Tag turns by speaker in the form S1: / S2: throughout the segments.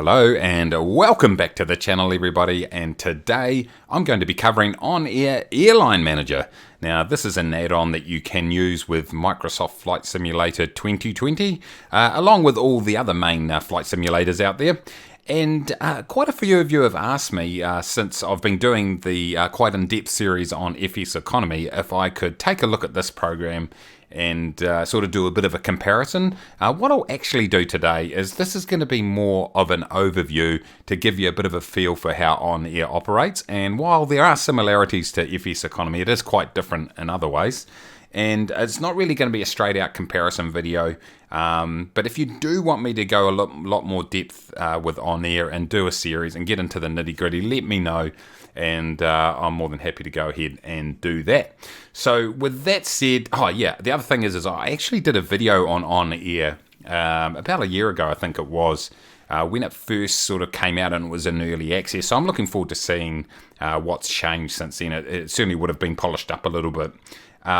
S1: Hello and welcome back to the channel, everybody, and today I'm going to be covering OnAir Airline Manager. Now this is an add-on that you can use with Microsoft Flight Simulator 2020 along with all the other main flight simulators out there. And quite a few of you have asked me since I've been doing the quite in-depth series on FSEconomy if I could take a look at this program and sort of do a bit of a comparison. What I'll actually do today is this is going to be more of an overview to give you a bit of a feel for how OnAir operates. And while there are similarities to FSEconomy, it is quite different in other ways. And it's not really going to be a straight out comparison video. But if you do want me to go a lot more depth with OnAir and do a series and get into the nitty gritty, let me know. And I'm more than happy to go ahead and do that. So with that said, oh yeah, the other thing is I actually did a video on OnAir about a year ago, I think it was, when it first sort of came out and it was in early access. So I'm looking forward to seeing what's changed since then. It certainly would have been polished up a little bit.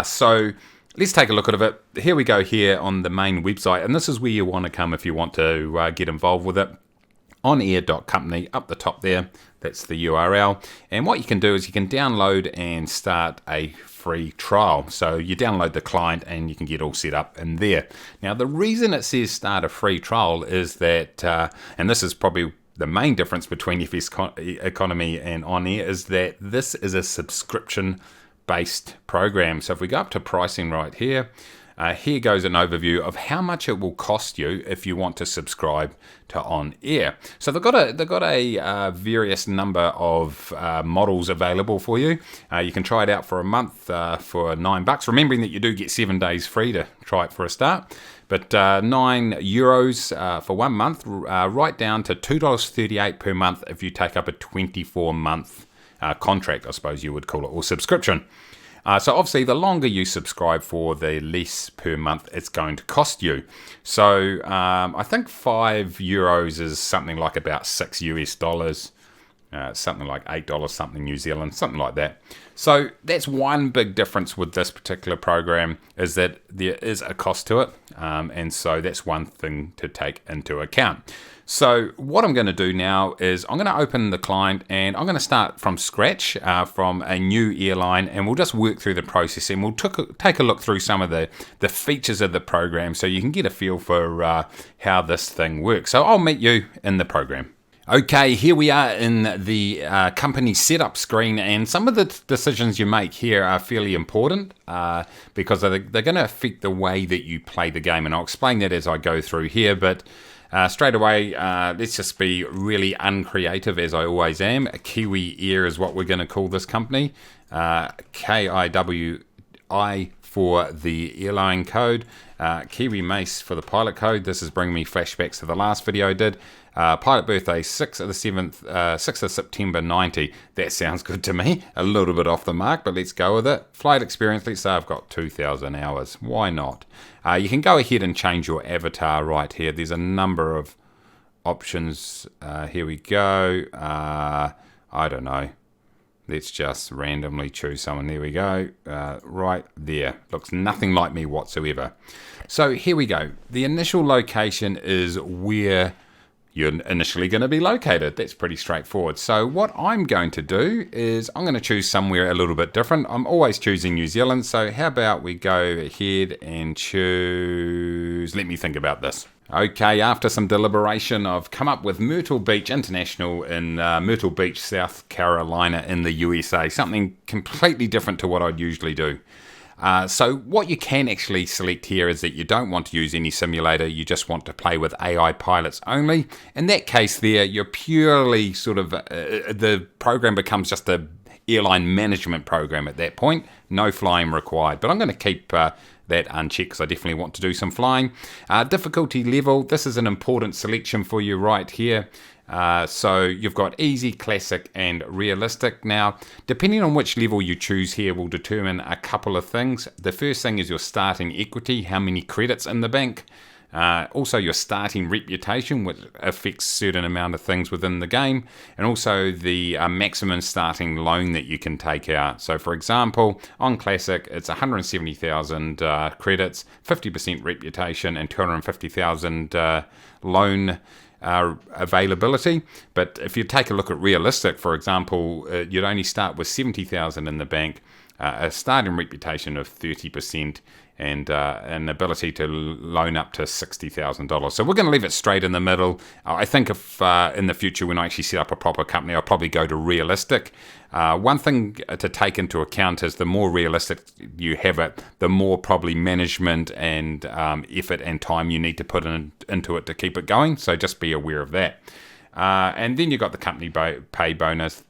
S1: So let's take a look at it. Here we go here on the main website, and this is where you want to come if you want to get involved with it. OnAir.company, up the top there, that's the URL. And what you can do is you can download and start a free trial. So you download the client and you can get all set up in there. Now the reason it says start a free trial is that, and this is probably the main difference between FSEconomy and OnAir, is that this is a subscription based program. So if we go up to pricing right here, here goes an overview of how much it will cost you if you want to subscribe to OnAir. So they've got a various number of models available for you. You can try it out for a month for $9, remembering that you do get 7 days free to try it for a start. But €9 for 1 month, right down to $2.38 per month if you take up a 24-month contract, I suppose you would call it, or subscription. So obviously the longer you subscribe for, the less per month it's going to cost you. So I think €5 is something like about $6 US, something like $8 something New Zealand, something like that. So that's one big difference with this particular program, is that there is a cost to it, and so that's one thing to take into account. So what I'm going to do now is I'm going to open the client and I'm going to start from scratch from a new airline, and we'll just work through the process and we'll take a look through some of the features of the program so you can get a feel for how this thing works. So I'll meet you in the program. Okay, here we are in the company setup screen, and some of the decisions you make here are fairly important because they're going to affect the way that you play the game, and I'll explain that as I go through here. But straight away, let's just be really uncreative, as I always am. Kiwi Air is what we're going to call this company. KIWI for the airline code. Kiwi Mace for the pilot code. This is bringing me flashbacks to the last video I did. Pilot birthday, 6th of September 90. That sounds good to me. A little bit off the mark, but let's go with it. Flight experience, let's say I've got 2,000 hours. Why not? You can go ahead and change your avatar right here. There's a number of options. Here we go. I don't know. Let's just randomly choose someone. There we go. Right there. Looks nothing like me whatsoever. So here we go. The initial location is where you're initially going to be located. That's pretty straightforward. So what I'm going to do is I'm going to choose somewhere a little bit different. I'm always choosing New Zealand. So how about we go ahead and choose, let me think about this. Okay, after some deliberation, I've come up with Myrtle Beach International in Myrtle Beach, South Carolina in the USA. Something completely different to what I'd usually do. So what you can actually select here is that you don't want to use any simulator, you just want to play with AI pilots only. In that case there, you're purely sort of, the program becomes just a airline management program at that point, no flying required. But I'm going to keep that unchecked because I definitely want to do some flying. Difficulty level, this is an important selection for you right here. So you've got easy, classic, and realistic. Now, depending on which level you choose here will determine a couple of things. The first thing is your starting equity, how many credits in the bank. Also your starting reputation, which affects a certain amount of things within the game. And also the maximum starting loan that you can take out. So for example, on classic, it's 170,000 credits, 50% reputation, and 250,000 loan availability. But if you take a look at realistic, for example, you'd only start with 70,000 in the bank, a starting reputation of 30%, and an ability to loan up to $60,000. So we're going to leave it straight in the middle. I think if in the future when I actually set up a proper company, I'll probably go to realistic. One thing to take into account is the more realistic you have it, the more probably management and effort and time you need to put into it to keep it going. So just be aware of that. And then you've got the company pay bonus.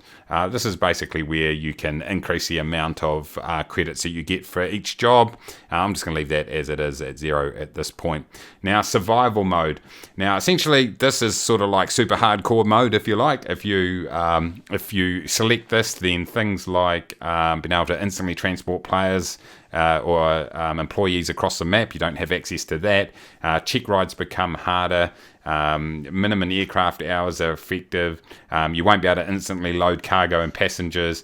S1: This is basically where you can increase the amount of credits that you get for each job. I'm just going to leave that as it is at 0 at this point. Now, survival mode. Now, essentially, this is sort of like super hardcore mode, if you like. If you select this, then things like being able to instantly transport players or employees across the map, you don't have access to that. Check rides become harder. Minimum aircraft hours are effective. You won't be able to instantly load cargo and passengers.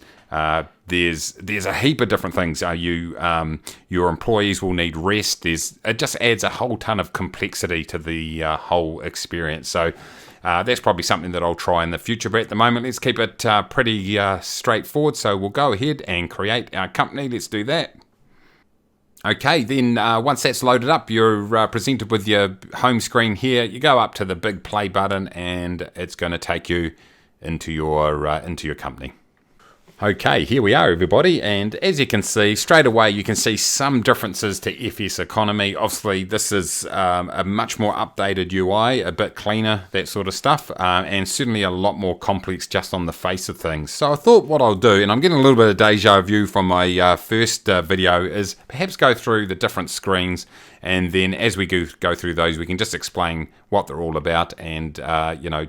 S1: There's a heap of different things. Your employees will need rest. It just adds a whole ton of complexity to the whole experience. So that's probably something that I'll try in the future. But at the moment, let's keep it pretty straightforward. So we'll go ahead and create our company. Let's do that. Okay, then once that's loaded up, you're presented with your home screen here. You go up to the big play button, and it's going to take you into your company. Okay, here we are, everybody, and as you can see, straight away you can see some differences to FSEconomy. Obviously, this is a much more updated UI, a bit cleaner, that sort of stuff, and certainly a lot more complex just on the face of things. So I thought what I'll do, and I'm getting a little bit of deja vu from my first video, is perhaps go through the different screens, and then as we go through those, we can just explain what they're all about and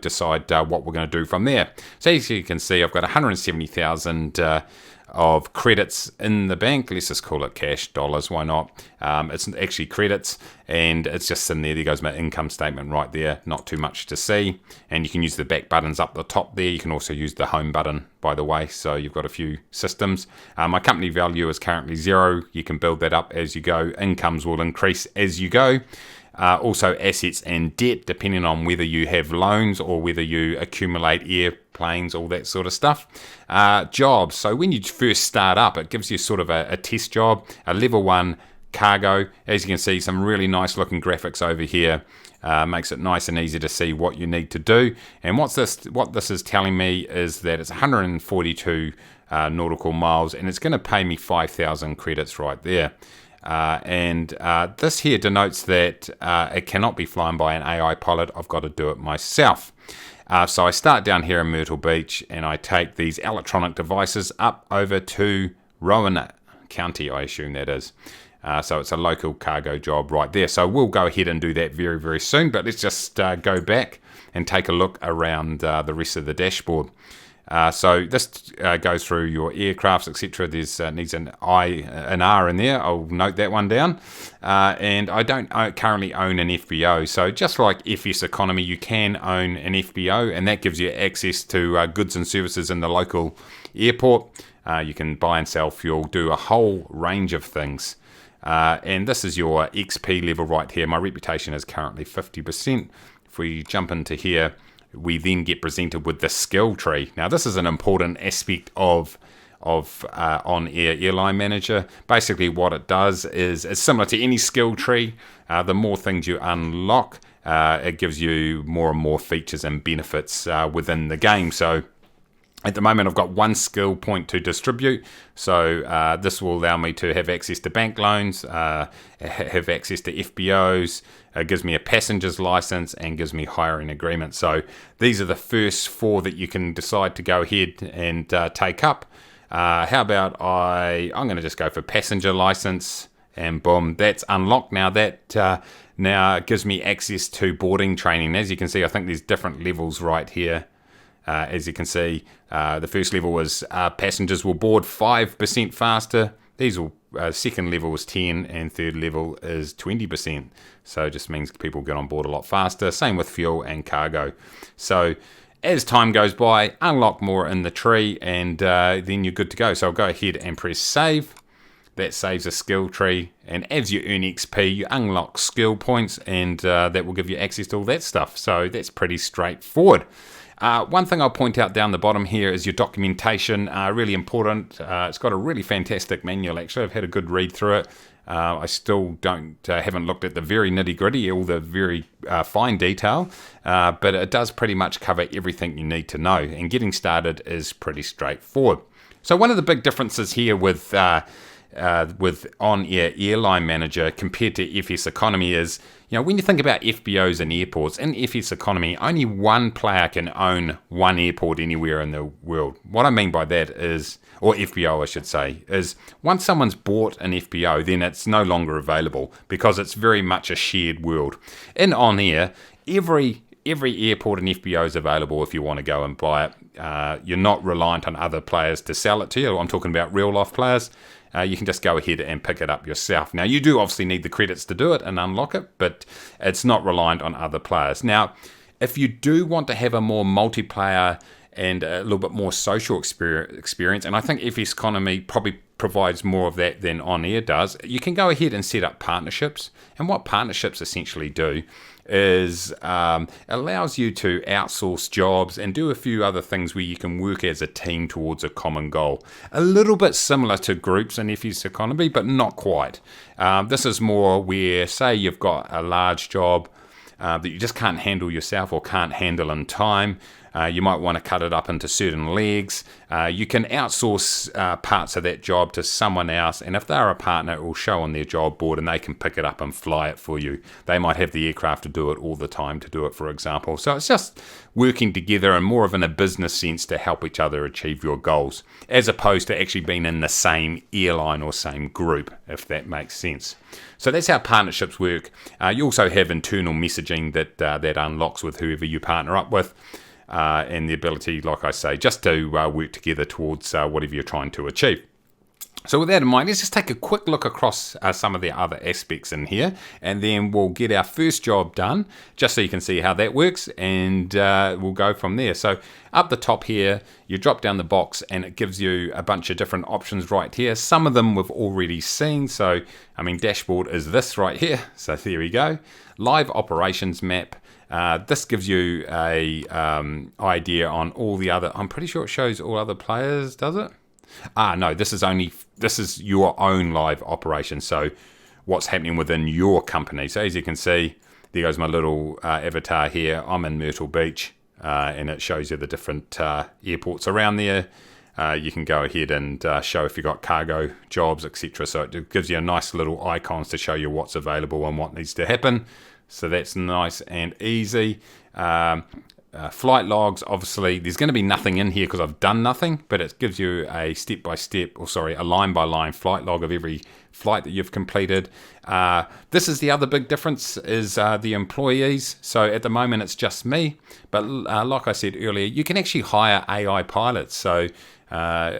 S1: decide what we're going to do from there. So as you can see, I've got 170,000 of credits in the bank. Let's just call it cash, dollars, why not? It's actually credits, and it's just in there. There goes my income statement right there. Not too much to see. And you can use the back buttons up the top there. You can also use the home button, by the way. So you've got a few systems. My company value is currently 0. You can build that up as you go. Incomes will increase as you go. Also assets and debt, depending on whether you have loans or whether you accumulate airplanes, all that sort of stuff. Jobs, so when you first start up, it gives you sort of a test job, a level 1 cargo. As you can see, some really nice looking graphics over here. Makes it nice and easy to see what you need to do. And what this is telling me is that it's 142 nautical miles, and it's going to pay me 5,000 credits right there. This here denotes that it cannot be flown by an AI pilot. I've got to do it myself. So I start down here in Myrtle Beach, and I take these electronic devices up over to Rowan County, I assume that is. So it's a local cargo job right there. So we'll go ahead and do that very, very soon. But let's just go back and take a look around the rest of the dashboard. So this goes through your aircrafts, etc. There's needs an R in there. I'll note that one down. And I don't currently own an FBO. So just like FSEconomy, you can own an FBO, and that gives you access to goods and services in the local airport. You can buy and sell fuel, do a whole range of things. And this is your XP level right here. My reputation is currently 50%. If we jump into here, we then get presented with the skill tree. Now, this is an important aspect of OnAir Airline Manager. Basically, what it does is it's similar to any skill tree. The more things you unlock, it gives you more and more features and benefits within the game. So at the moment, I've got 1 skill point to distribute. So this will allow me to have access to bank loans, have access to FBOs. It gives me a passenger's license and gives me hiring agreement. So these are the first 4 that you can decide to go ahead and take up. How about I'm going to just go for passenger license, and boom, that's unlocked. Now that now gives me access to boarding training. As you can see, I think there's different levels right here. As you can see, the first level was passengers will board 5% faster. These will second level is 10 and third level is 20%. So it just means people get on board a lot faster. Same with fuel and cargo. So as time goes by, unlock more in the tree, and then you're good to go. So I'll go ahead and press save. that saves a skill tree, and as you earn XP, you unlock skill points, and that will give you access to all that stuff. So that's pretty straightforward. One thing I'll point out down the bottom here is your documentation, really important. It's got a really fantastic manual, actually. I've had a good read through it. I still haven't looked at the very nitty-gritty, all the very fine detail, but it does pretty much cover everything you need to know, and getting started is pretty straightforward. So one of the big differences here with OnAir Airline Manager compared to FSEconomy is, when you think about FBOs and airports, in FSEconomy, only one player can own one airport anywhere in the world. What I mean by that is, or FBO I should say, is once someone's bought an FBO, then it's no longer available because it's very much a shared world. In OnAir, every airport and FBO is available if you want to go and buy it. You're not reliant on other players to sell it to you. I'm talking about real-life players. You can just go ahead and pick it up yourself. Now, you do obviously need the credits to do it and unlock it, but it's not reliant on other players. Now, if you do want to have a more multiplayer and a little bit more social experience, and I think FSEconomy probably provides more of that than OnAir does, you can go ahead and set up partnerships. And what partnerships essentially do is allows you to outsource jobs and do a few other things where you can work as a team towards a common goal. A little bit similar to groups in FSEconomy, but not quite. This is more where, say, you've got a large job that you just can't handle yourself or can't handle in time. You might want to cut it up into certain legs. You can outsource parts of that job to someone else, and if they're a partner, it will show on their job board and they can pick it up and fly it for you. They might have the aircraft to do it all the time to do it, for example. So it's just working together and more of in a business sense to help each other achieve your goals, as opposed to actually being in the same airline or same group, if that makes sense. So that's how partnerships work. You also have internal messaging that unlocks with whoever you partner up with. And the ability, like I say, just to work together towards whatever you're trying to achieve. So with that in mind, let's just take a quick look across some of the other aspects in here, and then we'll get our first job done, just so you can see how that works, and we'll go from there. So up the top here, you drop down the box, and it gives you a bunch of different options right here. Some of them we've already seen, so, dashboard is this right here. So there we go. Live operations map. This gives you a idea on all the other. I'm pretty sure it shows all other players, does it? No, this is your own live operation. So what's happening within your company. So as you can see, there goes my little avatar here. I'm in Myrtle Beach, and it shows you the different airports around there. You can go ahead and show if you've got cargo jobs, etc. So it gives you a nice little icons to show you what's available and what needs to happen. So that's nice and easy. Flight logs, obviously, there's going to be nothing in here because I've done nothing, but it gives you a a line-by-line flight log of every flight that you've completed. This is the other big difference, is the employees. So at the moment, it's just me. But like I said earlier, you can actually hire AI pilots. So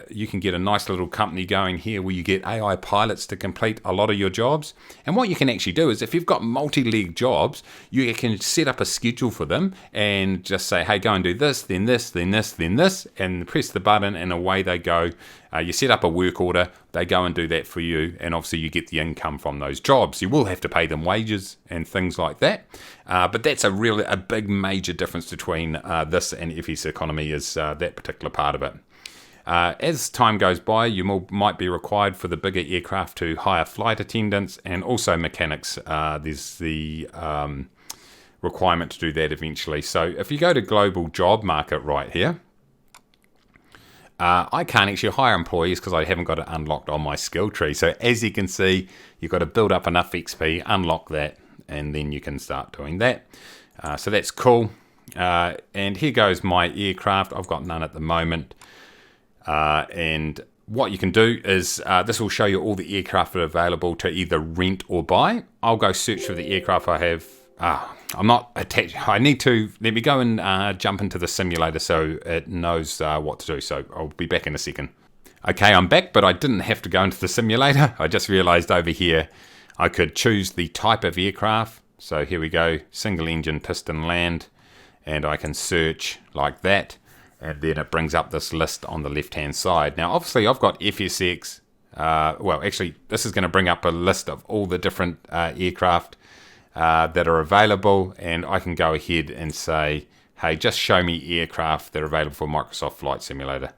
S1: you can get a nice little company going here where you get AI pilots to complete a lot of your jobs. And what you can actually do is, if you've got multi-leg jobs, you can set up a schedule for them and just say, hey, go and do this, then this, then this, then this, and press the button and away they go. You set up a work order, they go and do that for you, and obviously you get the income from those jobs. You will have to pay them wages and things like that, but that's a big major difference between this and FSEconomy, is that particular part of it. As time goes by, you might be required for the bigger aircraft to hire flight attendants and also mechanics. There's the requirement to do that eventually. So if you go to global job market right here, I can't actually hire employees because I haven't got it unlocked on my skill tree. So as you can see, you've got to build up enough XP, unlock that, and then you can start doing that. So that's cool. And here goes my aircraft. I've got none at the moment. And what you can do is, this will show you all the aircraft that are available to either rent or buy. I'll go search for the aircraft I have. I'm not attached. Let me go and jump into the simulator so it knows what to do. So I'll be back in a second. Okay, I'm back, but I didn't have to go into the simulator. I just realized over here I could choose the type of aircraft. So here we go, single engine piston land, and I can search like that. And then it brings up this list on the left-hand side. Now, obviously, I've got FSX, well, actually, this is going to bring up a list of all the different aircraft that are available, and I can go ahead and say, hey, just show me aircraft that are available for Microsoft Flight Simulator.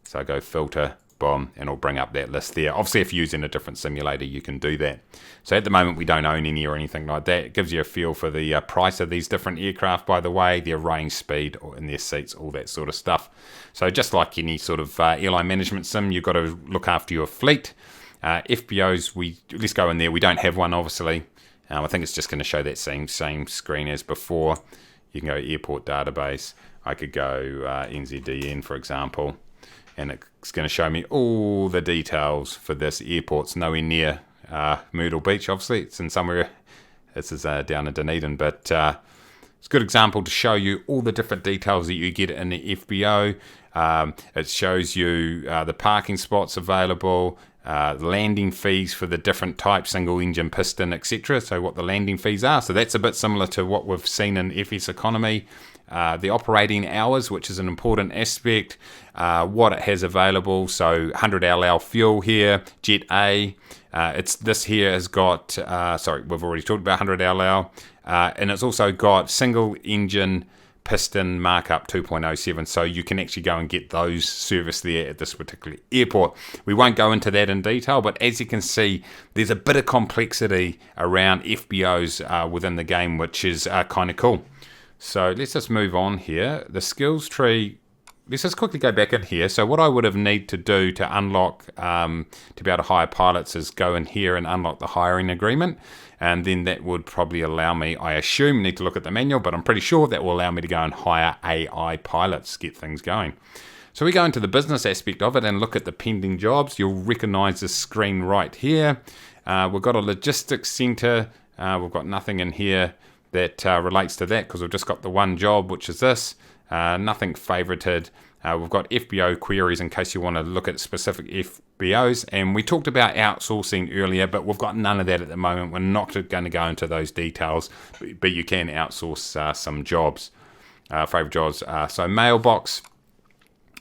S1: So I go filter, boom, and it'll bring up that list there. Obviously, if you're using a different simulator, you can do that. So at the moment, we don't own any or anything like that. It gives you a feel for the price of these different aircraft, by the way, their range, speed, and their seats, all that sort of stuff. So just like any sort of airline management sim, you've got to look after your fleet. FBOs, let's go in there. We don't have one, obviously. I think it's just going to show that same screen as before. You can go airport database. I could go NZDN, for example, and it's going to show me all the details for this airport. It's nowhere near Myrtle Beach, obviously. It's in somewhere. This is down in Dunedin, but it's a good example to show you all the different details that you get in the FBO. It shows you the parking spots available, landing fees for the different types, single engine, piston, etc. So what the landing fees are. So that's a bit similar to what we've seen in FSEconomy. The operating hours, which is an important aspect, what it has available. So 100 LL fuel here, Jet A. This here has got, we've already talked about 100 LL, and it's also got single engine piston markup 2.07, so you can actually go and get those serviced there at this particular airport. We won't go into that in detail, but as you can see, there's a bit of complexity around FBOs within the game, which is kind of cool. So let's just move on here. The skills tree, let's just quickly go back in here. So what I would have need to do to unlock, to be able to hire pilots, is go in here and unlock the hiring agreement. And then that would probably allow me, I assume, need to look at the manual, but I'm pretty sure that will allow me to go and hire AI pilots, get things going. So we go into the business aspect of it and look at the pending jobs. You'll recognize this screen right here. We've got a logistics center. We've got nothing in here that relates to that because we've just got the one job, which is this. Nothing favorited. We've got FBO queries in case you want to look at specific FBOs. And we talked about outsourcing earlier, but we've got none of that at the moment. We're not going to go into those details, but you can outsource some jobs, favorite jobs. So mailbox,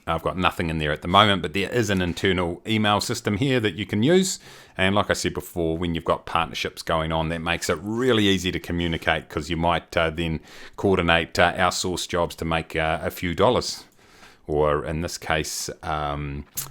S1: I've got nothing in there at the moment, but there is an internal email system here that you can use. And like I said before, when you've got partnerships going on, that makes it really easy to communicate because you might then coordinate outsource jobs to make a few dollars, or in this case,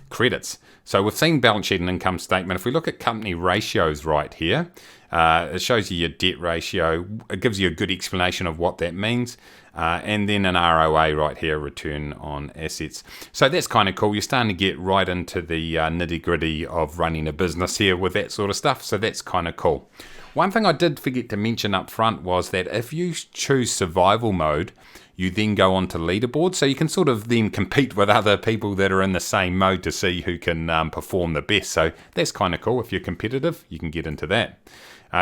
S1: credits. So we've seen balance sheet and income statement. If we look at company ratios right here, it shows you your debt ratio. It gives you a good explanation of what that means. And then an ROA right here, return on assets. So that's kind of cool. You're starting to get right into the nitty-gritty of running a business here with that sort of stuff. So that's kind of cool. One thing I did forget to mention up front was that if you choose survival mode, you then go on to leaderboard. So you can sort of then compete with other people that are in the same mode to see who can perform the best. So that's kind of cool. If you're competitive, you can get into that.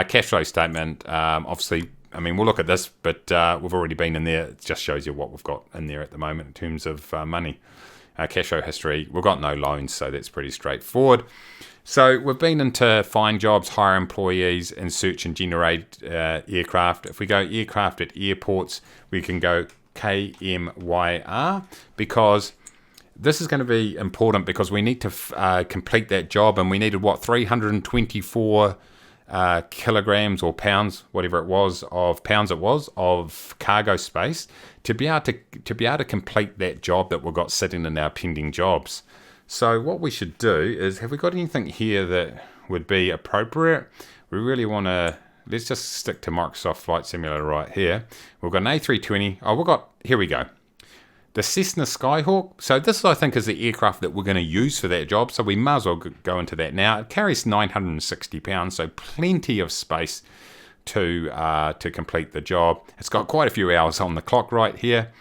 S1: Cash flow statement, obviously, I mean, we'll look at this, but we've already been in there. It just shows you what we've got in there at the moment in terms of money. Cash flow history, we've got no loans, so that's pretty straightforward. So we've been into find jobs, hire employees, and search and generate aircraft. If we go aircraft at airports, we can go KMYR, because this is going to be important because we need to complete that job, and we needed, 324 kilograms or pounds, whatever it was, of cargo space to be able to complete that job that we've got sitting in our pending jobs. So what we should do is, have we got anything here that would be appropriate? We really want to, let's just stick to Microsoft Flight Simulator right here. We've got an A320. Here we go. The Cessna Skyhawk. So this, I think, is the aircraft that we're going to use for that job. So we might as well go into that now. It carries 960 pounds, so plenty of space to complete the job. It's got quite a few hours on the clock right here.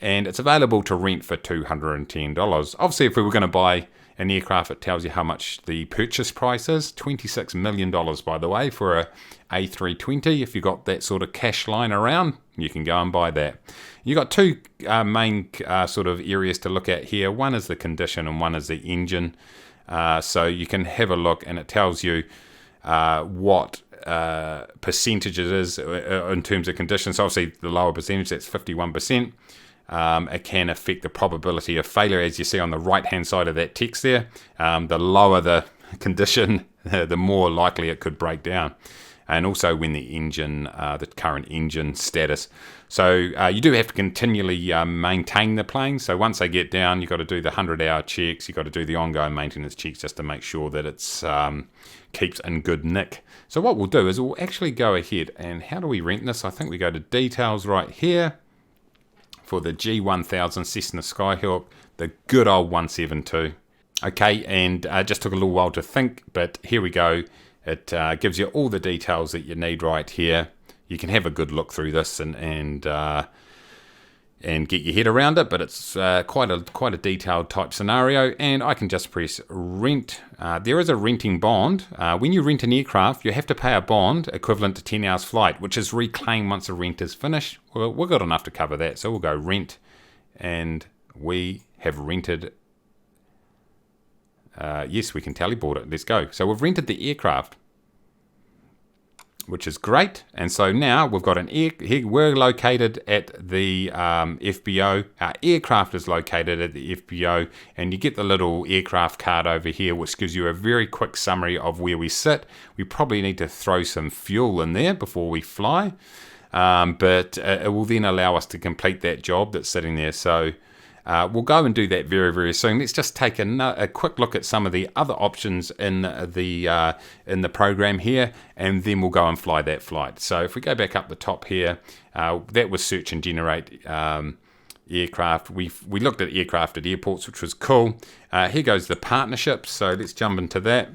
S1: And it's available to rent for $210. Obviously, if we were going to buy an aircraft, it tells you how much the purchase price is. $26 million, by the way, for a A320. If you've got that sort of cash lying around, you can go and buy that. You've got two main sort of areas to look at here. One is the condition and one is the engine. So you can have a look, and it tells you what percentage it is in terms of condition. So obviously, the lower percentage, that's 51%. It can affect the probability of failure, as you see on the right hand side of that text there. The lower the condition, the more likely it could break down. And also when the engine, the current engine status. So you do have to continually maintain the plane. So once they get down, you've got to do the 100-hour checks. You've got to do the ongoing maintenance checks just to make sure that it's keeps in good nick. So what we'll do is we'll actually go ahead and how do we rent this? I think we go to details right here for the G1000 Cessna Skyhawk, the good old 172. Okay, and just took a little while to think, but here we go. It gives you all the details that you need right here. You can have a good look through this and get your head around it, but it's quite a detailed type scenario. And I can just press rent. There is a renting bond. When you rent an aircraft, you have to pay a bond equivalent to 10 hours flight, which is reclaimed once the rent is finished. Well, we've got enough to cover that, so we'll go rent, and we have rented. Yes, we can teleport it. Let's go. So we've rented the aircraft, which is great. And so now we've got we're located at the FBO. Our aircraft is located at the FBO, and you get the little aircraft card over here, which gives you a very quick summary of where we sit. We probably need to throw some fuel in there before we fly, but it will then allow us to complete that job that's sitting there. So we'll go and do that very, very soon. Let's just take a quick look at some of the other options in the program here, and then we'll go and fly that flight. So if we go back up the top here, that was search and generate aircraft. We looked at aircraft at airports, which was cool. Here goes the partnerships. So let's jump into that.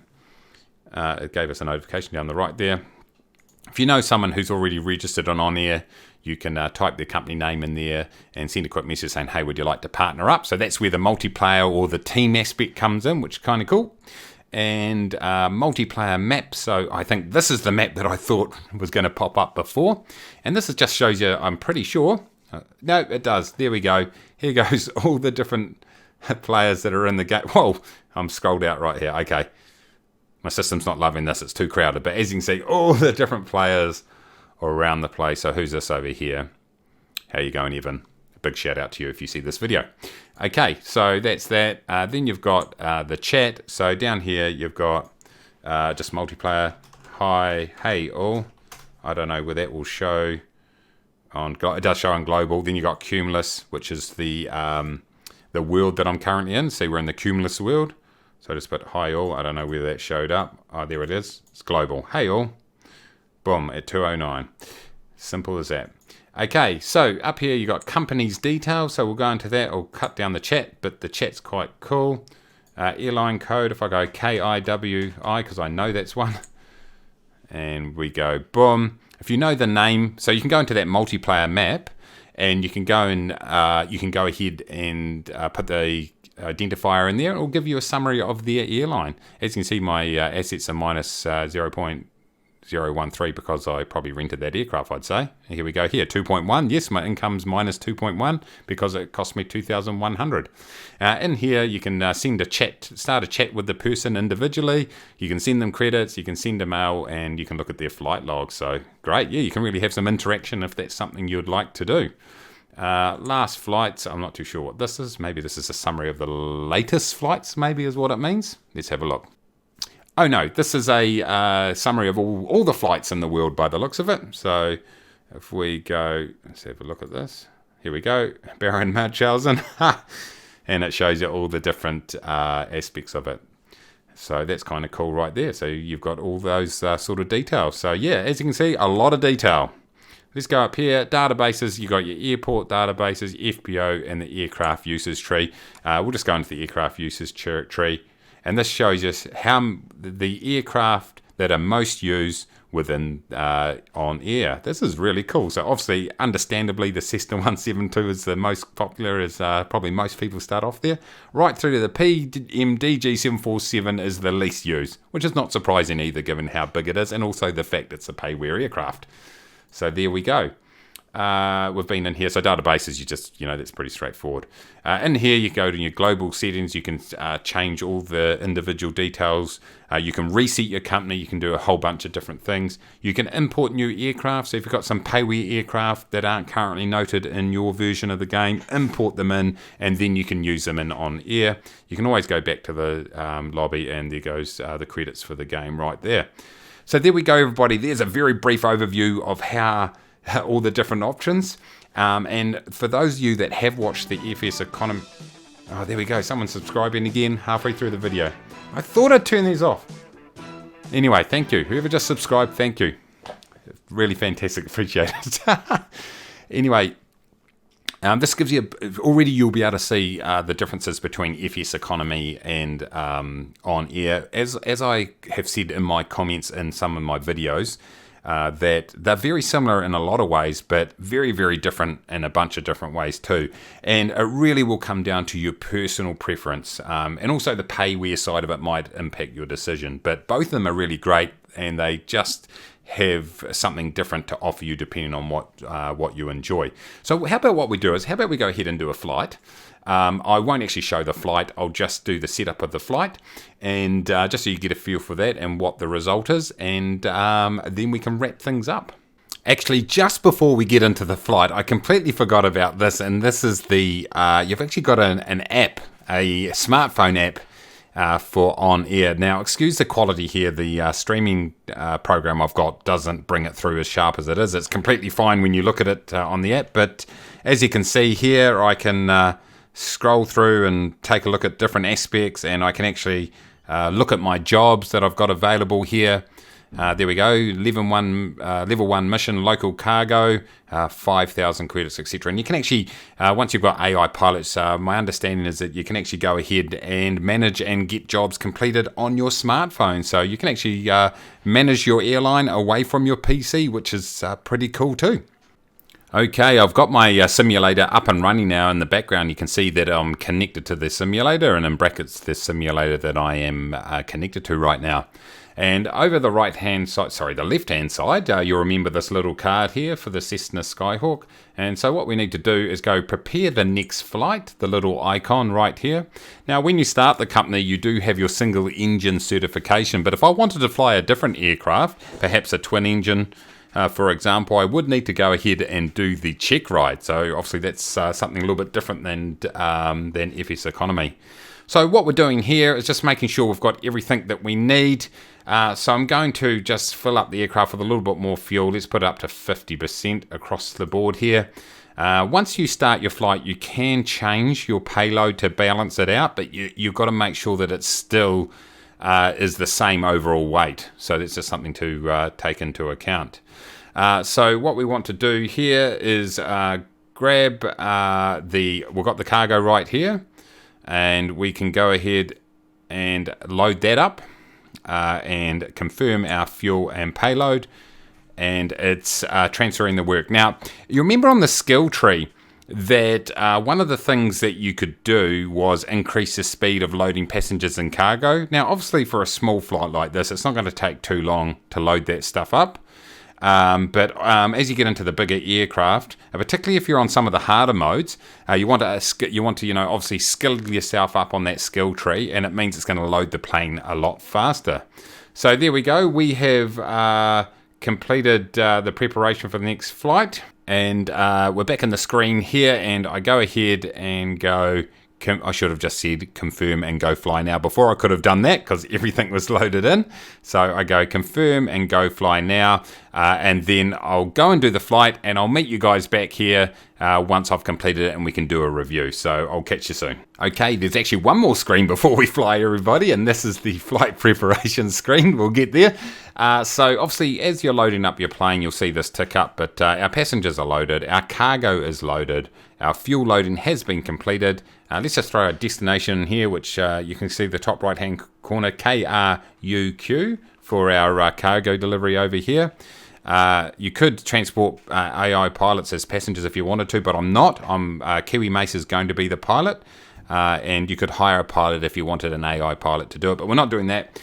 S1: It gave us a notification down the right there. If you know someone who's already registered on OnAir, you can type their company name in there and send a quick message saying, hey, would you like to partner up? So that's where the multiplayer or the team aspect comes in, which is kind of cool. And multiplayer map. So I think this is the map that I thought was going to pop up before. And this just shows you, I'm pretty sure. No, it does. There we go. Here goes all the different players that are in the game. Whoa, I'm scrolled out right here. Okay. My system's not loving this. It's too crowded. But as you can see, all the different players around the place. So who's this over here? How you going, Evan? A big shout out to you if you see this video. Okay, so that's that. Then you've got the chat. So down here you've got just multiplayer. Hi, hey all. I don't know where that will show on. It does show on global. Then you've got Cumulus, which is the world that I'm currently in. See, we're in the Cumulus world. So just put hi all. I don't know whether that showed up. Oh, there it is. It's global. Hey all. Boom, at 2:09. Simple as that. Okay, so up here you got company's details. So we'll go into that. I'll cut down the chat, but the chat's quite cool. Airline code, if I go KIWI, because I know that's one. And we go boom. If you know the name, so you can go into that multiplayer map, and you can go and go ahead and put the identifier in there. It will give you a summary of their airline. As you can see, my assets are minus 0.013 because I probably rented that aircraft, I'd say. And here we go here, 2.1. Yes, my income's minus 2.1 because it cost me 2,100. In here, you can start a chat with the person individually. You can send them credits, you can send a mail, and you can look at their flight log. So great, yeah, you can really have some interaction if that's something you'd like to do. Last flights, I'm not too sure what this is. Maybe this is a summary of the latest flights, maybe is what it means. Let's have a look. Oh no, this is a summary of all the flights in the world by the looks of it. So if we go, let's have a look at this. Here we go, Baron Munchausen. And it shows you all the different aspects of it. So that's kind of cool right there. So you've got all those sort of details. So yeah, as you can see, a lot of detail. Let's go up here, databases. You've got your airport databases, FBO, and the aircraft usage tree. We'll just go into the aircraft usage tree. And this shows us how the aircraft that are most used within OnAir. This is really cool. So obviously, understandably, the Cessna 172 is the most popular, as probably most people start off there. Right through to the PMDG 747 is the least used, which is not surprising either, given how big it is, and also the fact it's a pay-wear aircraft. So there we go. We've been in here. So databases, that's pretty straightforward. In here, you go to your global settings. You can change all the individual details. You can reset your company. You can do a whole bunch of different things. You can import new aircraft. So if you've got some payware aircraft that aren't currently noted in your version of the game, import them in, and then you can use them in OnAir. You can always go back to the lobby, and there goes the credits for the game right there. So there we go, everybody. There's a very brief overview of how all the different options. And for those of you that have watched the FSEconomy... Oh, there we go. Someone's subscribing again halfway through the video. I thought I'd turn these off. Anyway, thank you. Whoever just subscribed, thank you. Really fantastic. Appreciate it. Anyway, this gives you... Already you'll be able to see the differences between FSEconomy and OnAir. As I have said in my comments in some of my videos, that they're very similar in a lot of ways, but very, very different in a bunch of different ways too. And it really will come down to your personal preference. And also the payware side of it might impact your decision. But both of them are really great, and they just have something different to offer you depending on what you enjoy. So how about what we do is, how about we go ahead and do a flight? I won't actually show the flight. I'll just do the setup of the flight, and just so you get a feel for that and what the result is, and then we can wrap things up. Actually, just before we get into the flight, I completely forgot about this, and this is the you've actually got an app, a smartphone app for OnAir. Now, excuse the quality here. The streaming program I've got doesn't bring it through as sharp as it is. It's completely fine when you look at it on the app, but as you can see here, I can scroll through and take a look at different aspects, and I can actually look at my jobs that I've got available here. There we go, level 1 mission, local cargo, 5,000 credits, etc. And you can actually, once you've got AI pilots, my understanding is that you can actually go ahead and manage and get jobs completed on your smartphone. So you can actually manage your airline away from your PC, which is pretty cool too. Okay, I've got my simulator up and running now. In the background, you can see that I'm connected to the simulator, and in brackets, the simulator that I am connected to right now. And over the right-hand side, the left-hand side, you'll remember this little card here for the Cessna Skyhawk. And so what we need to do is go prepare the next flight, the little icon right here. Now, when you start the company, you do have your single engine certification. But if I wanted to fly a different aircraft, perhaps a twin engine, for example, I would need to go ahead and do the check ride. So obviously that's something a little bit different than FSEconomy. So what we're doing here is just making sure we've got everything that we need. So I'm going to just fill up the aircraft with a little bit more fuel. Let's put it up to 50% across the board here. Once you start your flight, you can change your payload to balance it out, but you've got to make sure that it's still is the same overall weight. So that's just something to take into account. So what we want to do here is grab we've got the cargo right here, and we can go ahead and load that up and confirm our fuel and payload, and it's transferring the work. Now, you remember on the skill tree that one of the things that you could do was increase the speed of loading passengers and cargo. Now, obviously for a small flight like this, it's not going to take too long to load that stuff up. But as you get into the bigger aircraft, particularly if you're on some of the harder modes, you want to obviously skill yourself up on that skill tree, and it means it's going to load the plane a lot faster. So there we go. We have completed the preparation for the next flight, and we're back in the screen here, and I go ahead and go. I should have just said confirm and go fly now. Before I could have done that because everything was loaded in. So I go confirm and go fly now. And then I'll go and do the flight, and I'll meet you guys back here once I've completed it and we can do a review. So I'll catch you soon. Okay, there's actually one more screen before we fly, everybody, and this is the flight preparation screen. We'll get there. So obviously, as you're loading up your plane, you'll see this tick up, but our passengers are loaded, our cargo is loaded, our fuel loading has been completed. Let's just throw a destination here, which you can see the top right-hand corner, KRUQ, for our cargo delivery over here. You could transport AI pilots as passengers if you wanted to, but I'm not. Kiwi Mace is going to be the pilot. And you could hire a pilot if you wanted an AI pilot to do it, but we're not doing that.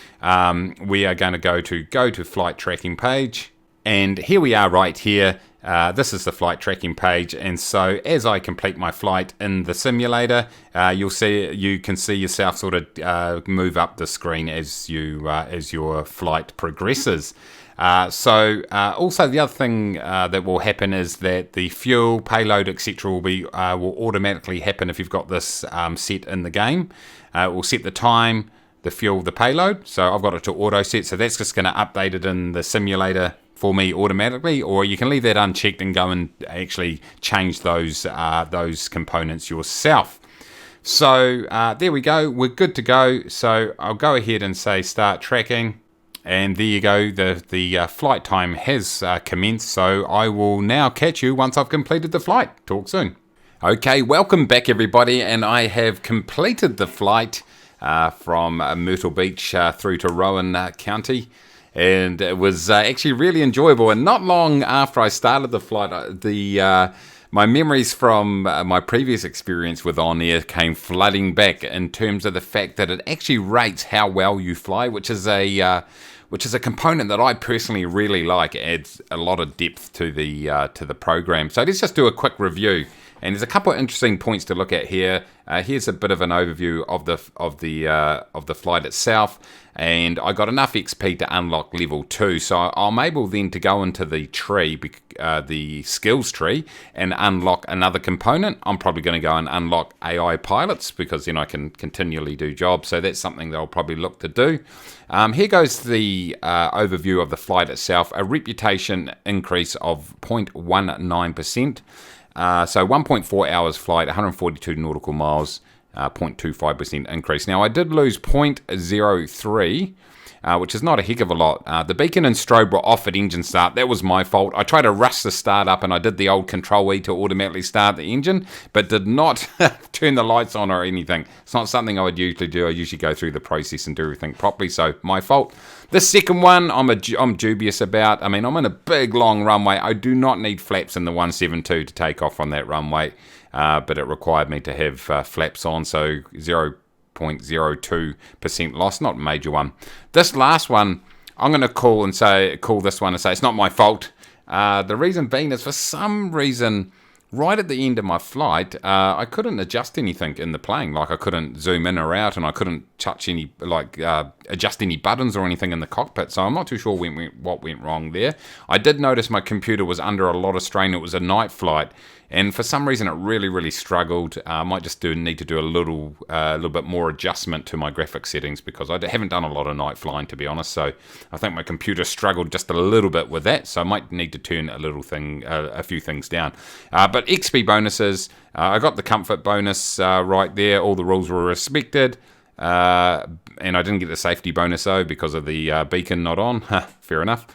S1: We are going to go to flight tracking page, and here we are right here. This is the flight tracking page, and so as I complete my flight in the simulator, you can see yourself sort of move up the screen as your flight progresses. Also the other thing that will happen is that the fuel, payload, etc. will automatically happen if you've got this set in the game. It will set the time, the fuel, the payload. So I've got it to auto set, so that's just going to update it in the simulator for me automatically, or you can leave that unchecked and go and actually change those components yourself. So there we go, we're good to go. So I'll go ahead and say start tracking, and there you go, the flight time has commenced. So I will now catch you once I've completed the flight. Talk soon. Okay, welcome back everybody, and I have completed the flight from Myrtle Beach through to Rowan County. And it was actually really enjoyable. And not long after I started the flight, my memories from my previous experience with OnAir came flooding back in terms of the fact that it actually rates how well you fly, which is a component that I personally really like. It adds a lot of depth to the program. So let's just do a quick review. And there's a couple of interesting points to look at here. Here's a bit of an overview of the flight itself, and I got enough XP to unlock level 2. So I'm able then to go into the tree, the skills tree, and unlock another component. I'm probably going to go and unlock AI pilots because then I can continually do jobs. So that's something that I'll probably look to do. Here goes the overview of the flight itself. A reputation increase of 0.19%. So 1.4 hours flight, 142 nautical miles, 0.25% increase. Now, I did lose 0.03, which is not a heck of a lot. The beacon and strobe were off at engine start. That was my fault. I tried to rush the start up, and I did the old Control-E to automatically start the engine, but did not turn the lights on or anything. It's not something I would usually do. I usually go through the process and do everything properly, so my fault. The second one, I'm dubious about. I mean, I'm in a big, long runway. I do not need flaps in the 172 to take off on that runway, but it required me to have flaps on, so 0.02% loss, not a major one. This last one, I'm going to call this one and say it's not my fault. The reason being is for some reason, right at the end of my flight, I couldn't adjust anything in the plane. Like I couldn't zoom in or out, and I couldn't touch any, adjust any buttons or anything in the cockpit. So I'm not too sure what went wrong there. I did notice my computer was under a lot of strain. It was a night flight, and for some reason it really, really struggled. I might just need to do a little bit more adjustment to my graphics settings because I haven't done a lot of night flying, to be honest. So I think my computer struggled just a little bit with that. So I might need to turn a few things down. But XP bonuses, I got the comfort bonus right there. All the rules were respected. And I didn't get the safety bonus though because of the beacon not on. Fair enough.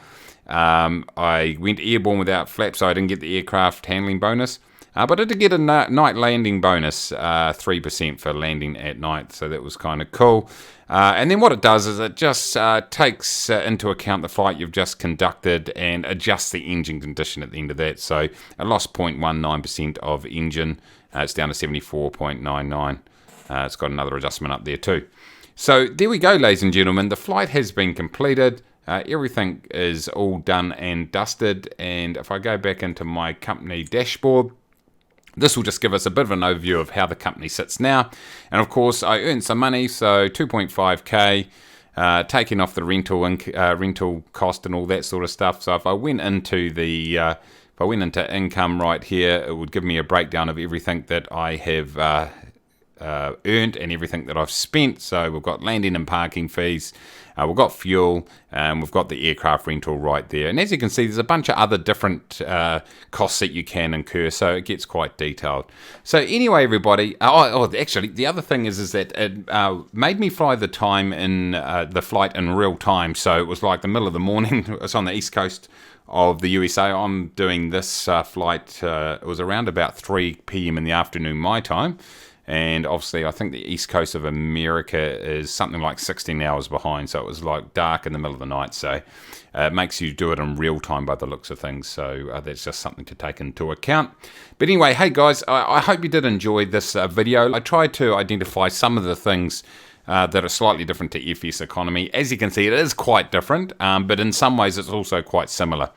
S1: I went airborne without flaps, so I didn't get the aircraft handling bonus. But I did get a night landing bonus, 3% for landing at night, so that was kind of cool. And then what it does is it just takes into account the flight you've just conducted and adjusts the engine condition at the end of that. So I lost 0.19% of engine. It's down to 74.99. It's got another adjustment up there too. So there we go, ladies and gentlemen. The flight has been completed. Everything is all done and dusted. And if I go back into my company dashboard, this will just give us a bit of an overview of how the company sits now. And of course, I earned some money, so 2.5k, taking off the rental cost and all that sort of stuff. So if I went into income right here, it would give me a breakdown of everything that I have earned and everything that I've spent. So we've got landing and parking fees, we've got fuel, and we've got the aircraft rental right there. And as you can see, there's a bunch of other different costs that you can incur, so it gets quite detailed. So anyway, everybody, actually, the other thing is that it made me fly the flight in real time. So it was like the middle of the morning. It's on the east coast of the USA. I'm doing this flight, it was around about 3 p.m. in the afternoon my time. And obviously, I think the east coast of America is something like 16 hours behind. So it was like dark in the middle of the night. So it makes you do it in real time by the looks of things. So that's just something to take into account. But anyway, hey guys, I hope you did enjoy this video. I tried to identify some of the things that are slightly different to FSEconomy. As you can see, it is quite different, but in some ways it's also quite similar.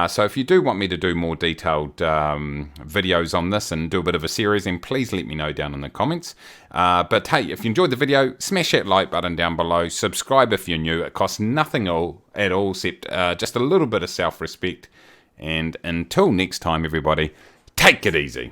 S1: So if you do want me to do more detailed videos on this and do a bit of a series, then please let me know down in the comments. But hey, if you enjoyed the video, smash that like button down below. Subscribe if you're new. It costs nothing at all except just a little bit of self-respect. And until next time, everybody, take it easy.